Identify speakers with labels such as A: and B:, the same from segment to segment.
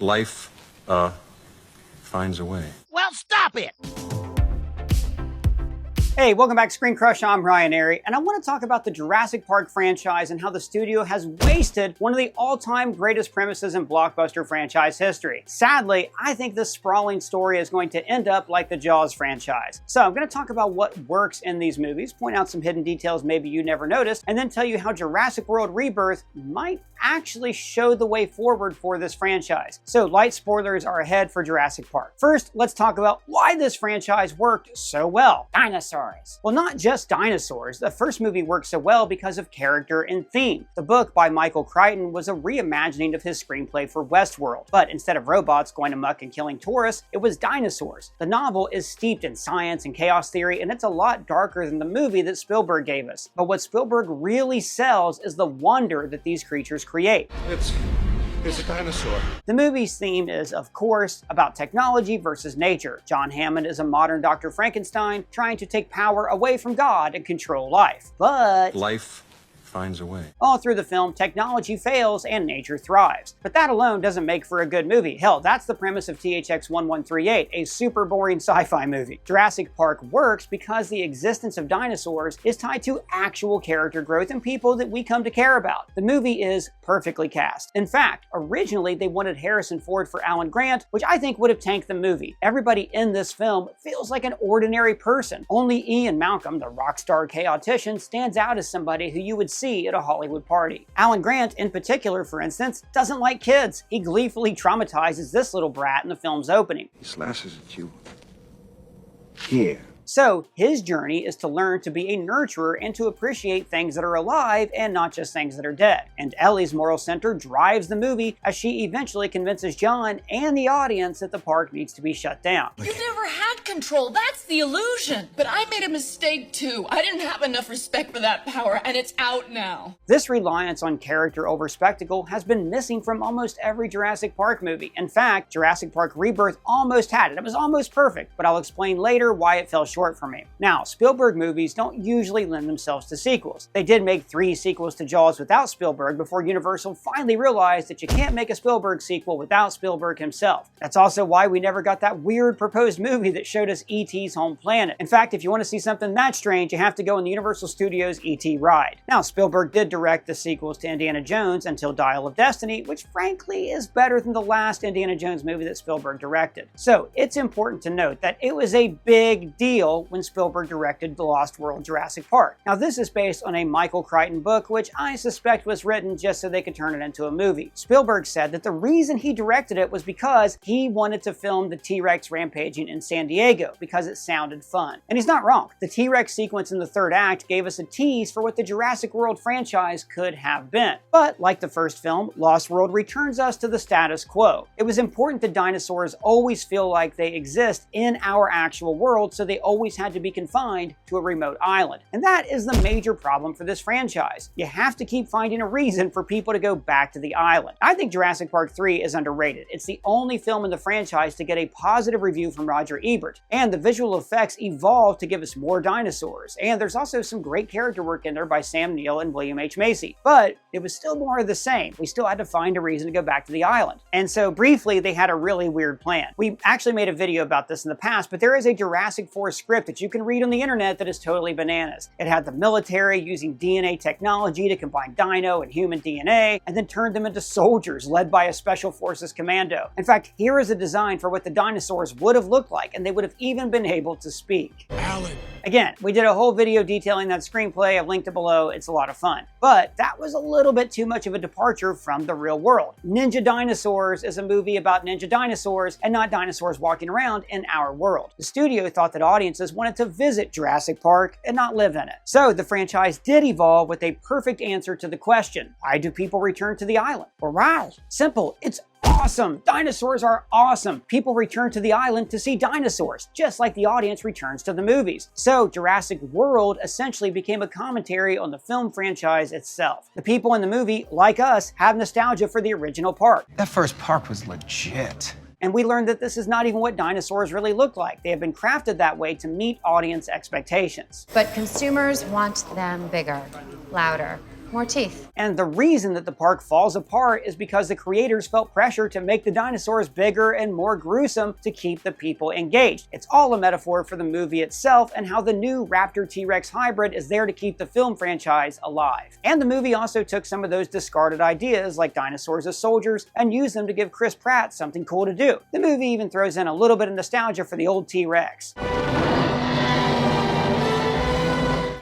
A: Life, finds a way.
B: Well, stop it!
C: Hey, welcome back to ScreenCrush. I'm Ryan Airy, and I want to talk about the Jurassic Park franchise and how the studio has wasted one of the all-time greatest premises in blockbuster franchise history. Sadly, I think this sprawling story is going to end up like the Jaws franchise. So I'm going to talk about what works in these movies, point out some hidden details maybe you never noticed, and then tell you how Jurassic World Rebirth might actually show the way forward for this franchise. So light spoilers are ahead for Jurassic Park. First, let's talk about why this franchise worked so well. Dinosaurs. Well, not just dinosaurs. The first movie worked so well because of character and theme. The book by Michael Crichton was a reimagining of his screenplay for Westworld, but instead of robots going amok and killing tourists, it was dinosaurs. The novel is steeped in science and chaos theory, and it's a lot darker than the movie that Spielberg gave us. But what Spielberg really sells is the wonder that these creatures create.
A: It's a dinosaur.
C: The movie's theme is, of course, about technology versus nature. John Hammond is a modern Dr. Frankenstein trying to take power away from God and control life. But
A: Life finds a way.
C: all through the film, technology fails and nature thrives. But that alone doesn't make for a good movie. Hell, that's the premise of THX 1138, a super boring sci-fi movie. Jurassic Park works because the existence of dinosaurs is tied to actual character growth and people that we come to care about. The movie is perfectly cast. In fact, originally they wanted Harrison Ford for Alan Grant, which I think would have tanked the movie. Everybody in this film feels like an ordinary person. Only Ian Malcolm, the rock star chaotician, stands out as somebody who you would see at a Hollywood party. Alan Grant, in particular, for instance, doesn't like kids. He gleefully traumatizes this little brat in the film's opening.
D: He slashes at you here.
C: So his journey is to learn to be a nurturer and to appreciate things that are alive and not just things that are dead. And Ellie's moral center drives the movie as she eventually convinces John and the audience that the park needs to be shut down.
E: You never had control. That's the illusion. But I made a mistake too. I didn't have enough respect for that power, and it's out now.
C: This reliance on character over spectacle has been missing from almost every Jurassic Park movie. In fact, Jurassic Park Rebirth almost had it. It was almost perfect, but I'll explain later why it fell short for me. Now, Spielberg movies don't usually lend themselves to sequels. They did make 3 sequels to Jaws without Spielberg before Universal finally realized that you can't make a Spielberg sequel without Spielberg himself. That's also why we never got that weird proposed movie that showed us E.T.'s home planet. In fact, if you want to see something that strange, you have to go on the Universal Studios E.T. ride. Now, Spielberg did direct the sequels to Indiana Jones until Dial of Destiny, which frankly is better than the last Indiana Jones movie that Spielberg directed. So it's important to note that it was a big deal when Spielberg directed The Lost World Jurassic Park. Now, this is based on a Michael Crichton book, which I suspect was written just so they could turn it into a movie. Spielberg said that the reason he directed it was because he wanted to film the T-Rex rampaging in San Diego because it sounded fun. And he's not wrong. The T-Rex sequence in the third act gave us a tease for what the Jurassic World franchise could have been. But like the first film, Lost World returns us to the status quo. It was important that dinosaurs always feel like they exist in our actual world, so they always had to be confined to a remote island. And that is the major problem for this franchise. You have to keep finding a reason for people to go back to the island. I think Jurassic Park 3 is underrated. It's the only film in the franchise to get a positive review from Roger Ebert. And the visual effects evolved to give us more dinosaurs. And there's also some great character work in there by Sam Neill and William H. Macy. But it was still more of the same. We still had to find a reason to go back to the island. And so briefly, they had a really weird plan. We actually made a video about this in the past, but there is a Jurassic 4 script that you can read on the internet that is totally bananas. It had the military using DNA technology to combine dino and human DNA and then turn them into soldiers led by a Special Forces commando. In fact, here is a design for what the dinosaurs would have looked like, and they would have even been able to speak.
B: Alan.
C: Again, we did a whole video detailing that screenplay. I've linked it below. It's a lot of fun. But that was a little bit too much of a departure from the real world. Ninja Dinosaurs is a movie about ninja dinosaurs and not dinosaurs walking around in our world. The studio thought that audiences wanted to visit Jurassic Park and not live in it. So the franchise did evolve with a perfect answer to the question, why do people return to the island? Well, why? Simple. It's awesome. Dinosaurs are awesome. People return to the island to see dinosaurs, just like the audience returns to the movies. So Jurassic World essentially became a commentary on the film franchise itself. The people in the movie, like us, have nostalgia for the original park.
F: That first park was legit.
C: And we learned that this is not even what dinosaurs really look like. They have been crafted that way to meet audience expectations.
G: But consumers want them bigger, louder,
B: More teeth.
C: And the reason that the park falls apart is because the creators felt pressure to make the dinosaurs bigger and more gruesome to keep the people engaged. It's all a metaphor for the movie itself and how the new Raptor T-Rex hybrid is there to keep the film franchise alive. And the movie also took some of those discarded ideas like dinosaurs as soldiers and used them to give Chris Pratt something cool to do. The movie even throws in a little bit of nostalgia for the old T-Rex.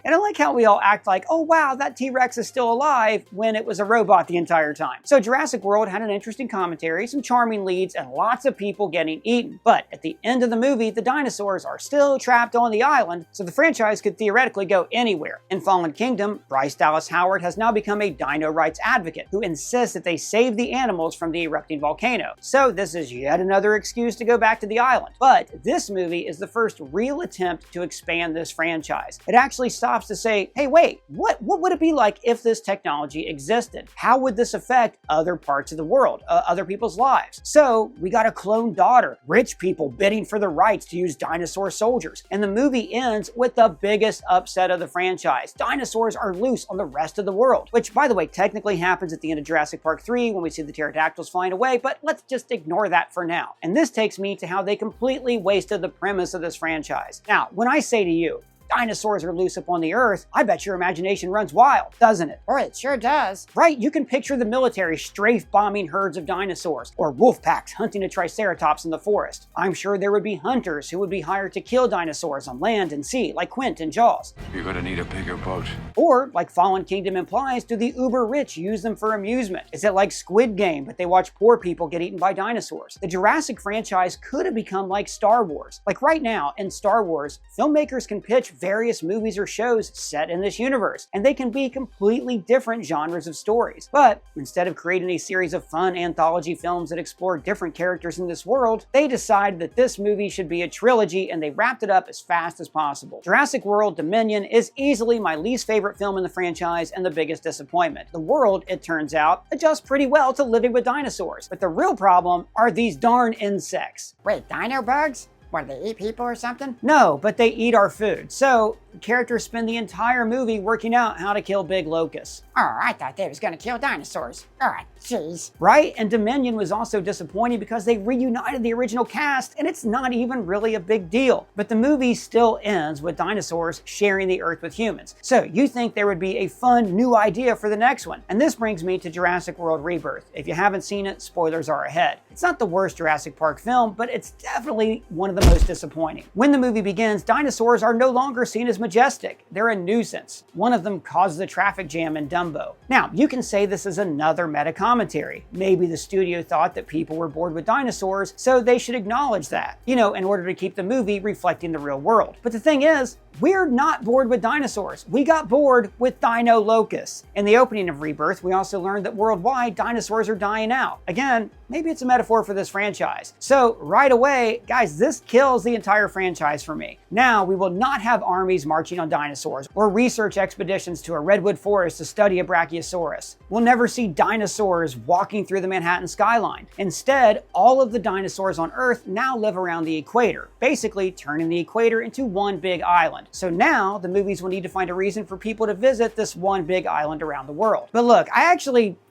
C: And I like how we all act like, oh wow, that T-Rex is still alive, when it was a robot the entire time. So Jurassic World had an interesting commentary, some charming leads, and lots of people getting eaten. But at the end of the movie, the dinosaurs are still trapped on the island, so the franchise could theoretically go anywhere. In Fallen Kingdom, Bryce Dallas Howard has now become a dino rights advocate who insists that they save the animals from the erupting volcano. So this is yet another excuse to go back to the island. But this movie is the first real attempt to expand this franchise. It actually stops to say, hey wait, what would it be like if this technology existed? How would this affect other parts of the world, other people's lives? So we got a clone daughter, rich people bidding for the rights to use dinosaur soldiers, and the movie ends with the biggest upset of the franchise. Dinosaurs are loose on the rest of the world, which by the way technically happens at the end of Jurassic Park 3 when we see the pterodactyls flying away, but let's just ignore that for now. And this takes me to how they completely wasted the premise of this franchise. Now, when I say to you, dinosaurs are loose upon the earth, I bet your imagination runs wild, doesn't it?
B: Boy, it sure does.
C: Right? You can picture the military strafe-bombing herds of dinosaurs, or wolf packs hunting a triceratops in the forest. I'm sure there would be hunters who would be hired to kill dinosaurs on land and sea, like Quint in Jaws.
A: You're gonna need a bigger boat.
C: Or, like Fallen Kingdom implies, do the uber-rich use them for amusement? Is it like Squid Game, but they watch poor people get eaten by dinosaurs? The Jurassic franchise could have become like Star Wars. Like right now, in Star Wars, filmmakers can pitch various movies or shows set in this universe, and they can be completely different genres of stories. But instead of creating a series of fun anthology films that explore different characters in this world, they decided that this movie should be a trilogy, and they wrapped it up as fast as possible. Jurassic World Dominion is easily my least favorite film in the franchise and the biggest disappointment. The world, it turns out, adjusts pretty well to living with dinosaurs, but the real problem are these darn insects.
B: Wait, dino bugs? What, do they eat people or something?
C: No, but they eat our food. So characters spend the entire movie working out how to kill big locusts.
B: Oh, I thought they was gonna kill dinosaurs. Oh, jeez.
C: Right? And Dominion was also disappointing because they reunited the original cast, and it's not even really a big deal. But the movie still ends with dinosaurs sharing the Earth with humans. So you think there would be a fun new idea for the next one. And this brings me to Jurassic World Rebirth. If you haven't seen it, spoilers are ahead. It's not the worst Jurassic Park film, but it's definitely one of the most disappointing. When the movie begins, dinosaurs are no longer seen as majestic. They're a nuisance. One of them causes a traffic jam in Dumbo. Now, you can say this is another meta commentary. Maybe the studio thought that people were bored with dinosaurs, so they should acknowledge that, in order to keep the movie reflecting the real world. But the thing is, we're not bored with dinosaurs. We got bored with dino locusts. In the opening of Rebirth, we also learned that worldwide dinosaurs are dying out. Again, maybe it's a metaphor for this franchise. So right away, guys, this kills the entire franchise for me. Now, we will not have armies marching on dinosaurs or research expeditions to a redwood forest to study a brachiosaurus. We'll never see dinosaurs walking through the Manhattan skyline. Instead, all of the dinosaurs on Earth now live around the equator, basically turning the equator into one big island. So now the movies will need to find a reason for people to visit this one big island around the world. But look, I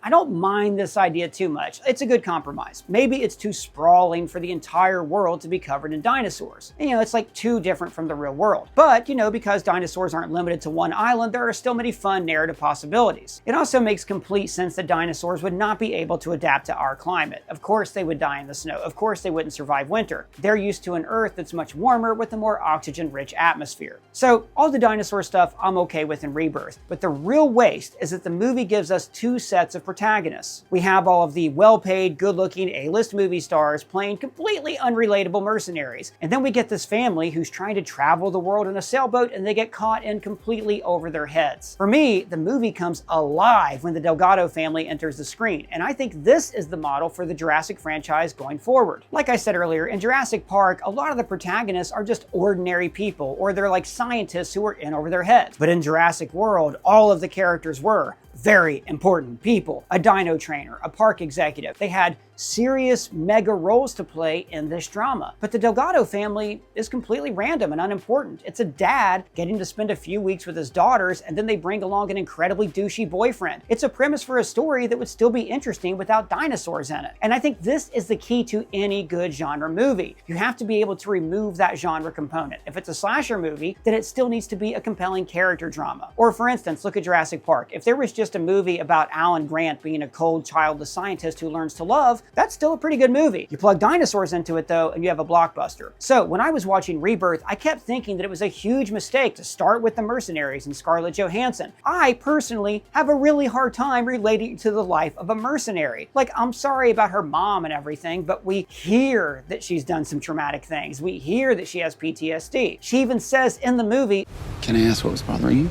C: don't mind this idea too much. It's a good compromise. Maybe it's too sprawling for the entire world to be covered in dinosaurs. It's like too different from the real world. But, because dinosaurs aren't limited to one island, there are still many fun narrative possibilities. It also makes complete sense that dinosaurs would not be able to adapt to our climate. Of course they would die in the snow. Of course they wouldn't survive winter. They're used to an Earth that's much warmer with a more oxygen-rich atmosphere. So all the dinosaur stuff I'm okay with in Rebirth. But the real waste is that the movie gives us two sets of protagonists. We have all of the well-paid, good-looking A-list movie stars playing completely unrelatable mercenaries. And then we get this family who's trying to travel the world in a sailboat and they get caught in completely over their heads. For me, the movie comes alive when the Delgado family enters the screen. And I think this is the model for the Jurassic franchise going forward. Like I said earlier, in Jurassic Park, a lot of the protagonists are just ordinary people, or they're like scientists who are in over their heads. But in Jurassic World, all of the characters were very important people. A dino trainer, a park executive. They had serious mega roles to play in this drama. But the Delgado family is completely random and unimportant. It's a dad getting to spend a few weeks with his daughters, and then they bring along an incredibly douchey boyfriend. It's a premise for a story that would still be interesting without dinosaurs in it. And I think this is the key to any good genre movie. You have to be able to remove that genre component. If it's a slasher movie, then it still needs to be a compelling character drama. Or for instance, look at Jurassic Park. If there was just a movie about Alan Grant being a cold, childless scientist who learns to love, that's still a pretty good movie. You plug dinosaurs into it though, and you have a blockbuster. So when I was watching Rebirth, I kept thinking that it was a huge mistake to start with the mercenaries and Scarlett Johansson. I personally have a really hard time relating to the life of a mercenary. Like, I'm sorry about her mom and everything, but we hear that she's done some traumatic things. We hear that she has PTSD. She even says in the movie,
G: "Can I ask what was bothering you?"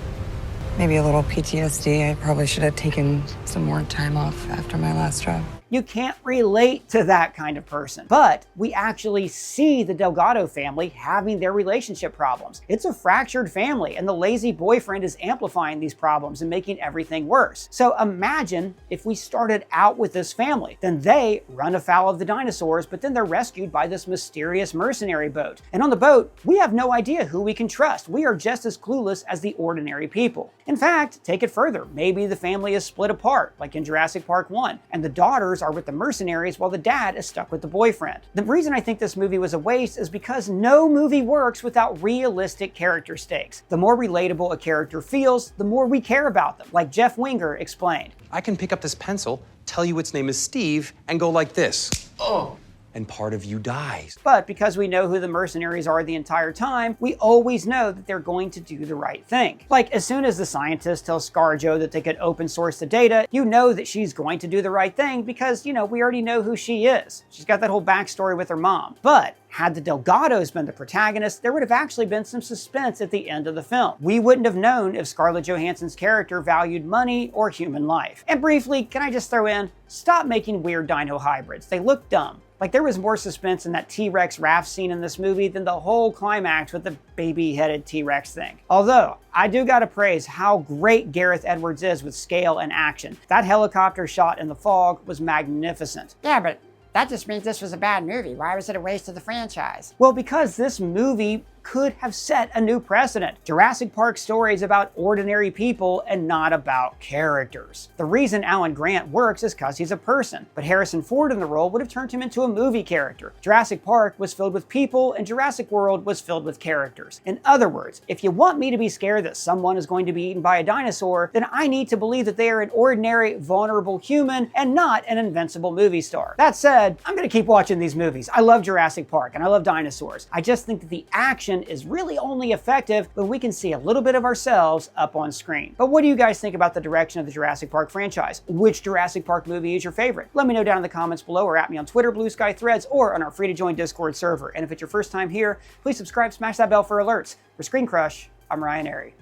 H: Maybe a little PTSD. I probably should have taken some more time off after my last job.
C: you can't relate to that kind of person. But we actually see the Delgado family having their relationship problems. It's a fractured family, and the lazy boyfriend is amplifying these problems and making everything worse. So imagine if we started out with this family. Then they run afoul of the dinosaurs, but then they're rescued by this mysterious mercenary boat. And on the boat, we have no idea who we can trust. We are just as clueless as the ordinary people. In fact, take it further. Maybe the family is split apart, like in Jurassic Park 1, and the daughters are with the mercenaries while the dad is stuck with the boyfriend. The reason I think this movie was a waste is because no movie works without realistic character stakes. The more relatable a character feels, the more we care about them, like Jeff Winger explained.
F: I can pick up this pencil, tell you its name is Steve, and go like this. Oh. And part of you dies.
C: But because we know who the mercenaries are the entire time, we always know that they're going to do the right thing. Like, as soon as the scientist tells ScarJo that they could open source the data, you know that she's going to do the right thing because, we already know who she is. She's got that whole backstory with her mom. But had the Delgados been the protagonists, there would have actually been some suspense at the end of the film. We wouldn't have known if Scarlett Johansson's character valued money or human life. And briefly, can I just throw in, stop making weird dino hybrids. They look dumb. Like, there was more suspense in that T-Rex raft scene in this movie than the whole climax with the baby-headed T-Rex thing. Although, I do gotta praise how great Gareth Edwards is with scale and action. That helicopter shot in the fog was magnificent.
B: Yeah, but that just means this was a bad movie. Why was it a waste of the franchise?
C: Well, because this movie could have set a new precedent. Jurassic Park stories about ordinary people and not about characters. The reason Alan Grant works is because he's a person, but Harrison Ford in the role would have turned him into a movie character. Jurassic Park was filled with people and Jurassic World was filled with characters. In other words, if you want me to be scared that someone is going to be eaten by a dinosaur, then I need to believe that they are an ordinary, vulnerable human and not an invincible movie star. That said, I'm gonna keep watching these movies. I love Jurassic Park and I love dinosaurs. I just think that the action is really only effective when we can see a little bit of ourselves up on screen. But what do you guys think about the direction of the Jurassic Park franchise? Which Jurassic Park movie is your favorite? Let me know down in the comments below or at me on Twitter, Blue Sky Threads, or on our free to join Discord server. And if it's your first time here, please subscribe, smash that bell for alerts. For ScreenCrush, I'm Ryan Airy.